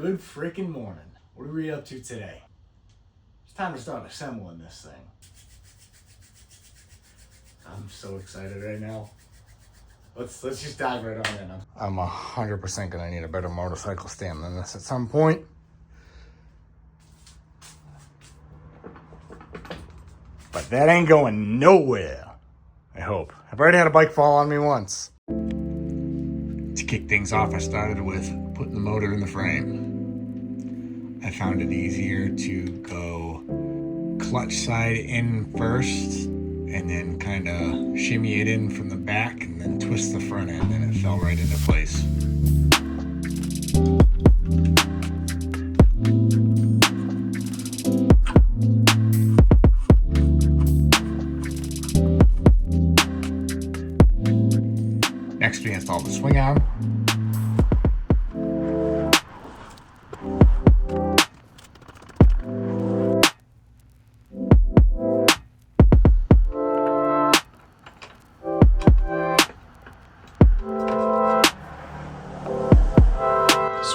Good freaking morning. What are we up to today? It's time to start assembling this thing. I'm so excited right now. Let's just dive right on in. I'm 100% gonna need a better motorcycle stand than this at some point. But that ain't going nowhere, I hope. I've already had a bike fall on me once. To kick things off, I started with putting the motor in the frame. I found it easier to go clutch side in first and then kind of shimmy it in from the back and then twist the front end, and it fell right into place. Next, we install the swing arm.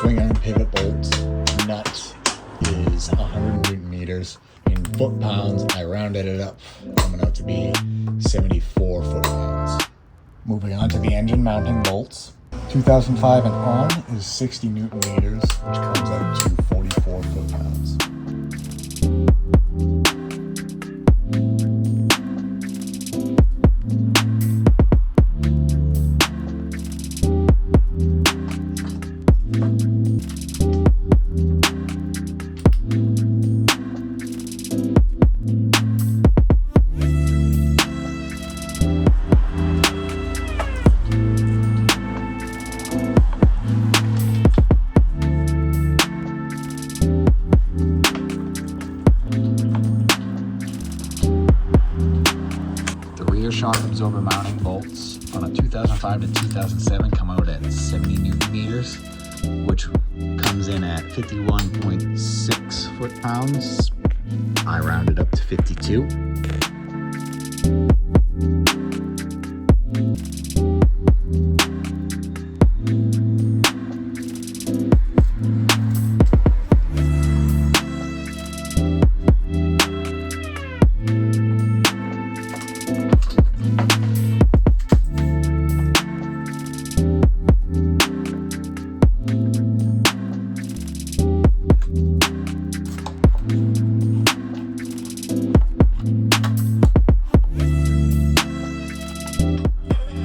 Swing arm pivot bolt nut is 100 Newton meters. In foot pounds, I rounded it up, coming out to be 74 foot pounds. Moving on to the engine mounting bolts. 2005 and on is 60 Newton meters, which comes out to 44 foot pounds. Shock absorber mounting bolts on a 2005 to 2007 come out at 70 Newton meters, which comes in at 51.6 foot pounds. I rounded up to 52.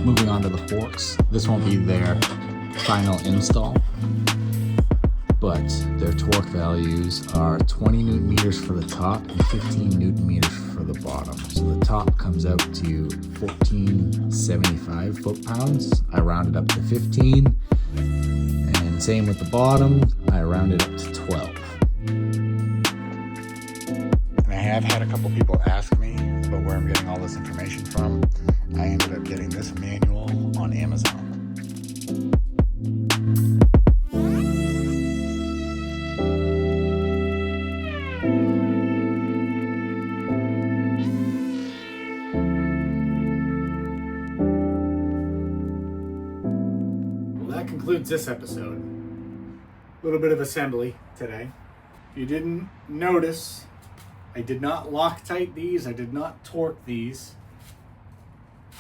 Moving on to the forks. This won't be their final install, but their torque values are 20 Newton meters for the top and 15 Newton meters for the bottom. So the top comes out to 1475 foot-pounds. I rounded up to 15. And same with the bottom, I rounded up to 12. And I have had a couple people ask me about where I'm getting all this information from. I ended up getting this manual on Amazon. Well, that concludes this episode. A little bit of assembly today. If you didn't notice, I did not Loctite these, I did not torque these.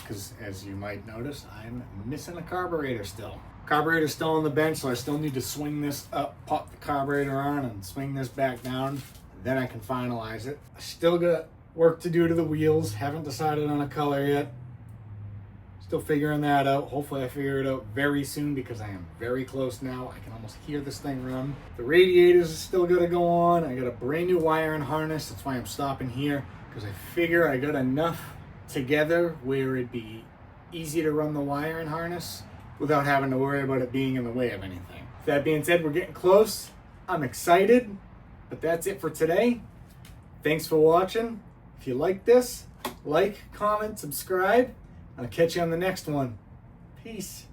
Because as you might notice, I'm missing a carburetor still. Carburetor's still on the bench, so I still need to swing this up, pop the carburetor on, and swing this back down. Then I can finalize it. I still got work to do to the wheels. Haven't decided on a color yet. Still figuring that out. Hopefully I figure it out very soon because I am very close now. I can almost hear this thing run. The radiators are still gonna go on. I got a brand new wire and harness. That's why I'm stopping here, because I figure I got enough together where it'd be easy to run the wire and harness without having to worry about it being in the way of anything. That being said, we're getting close. I'm excited, but that's it for today. Thanks for watching. If you like this, like, comment, subscribe. I'll catch you on the next one. Peace.